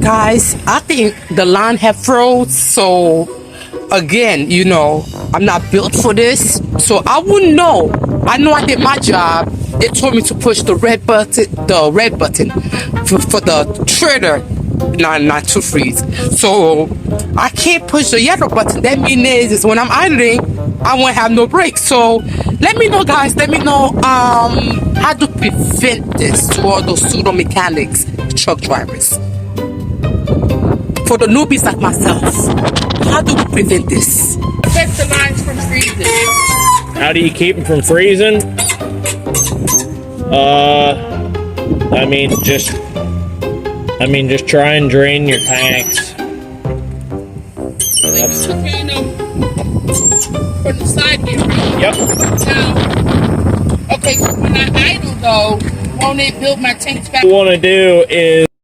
Guys, I think the line have froze, so again, you know, I'm not built for this, so I wouldn't know. I know I did my job. It told me to push the red button, for the trigger, not to freeze. So I can't push the yellow button. That means is when I'm idling, I won't have no brakes. So let me know, guys. Let me know how to prevent this to all those pseudo mechanics, truck drivers. For the newbies like myself, how do we prevent this? Prevent the lines from freezing. How do you keep them from freezing? Just try and drain your tanks. Like you drain them from the side here. Yep. Now, okay, so when I idle though, won't it build my tanks back? What you want to do is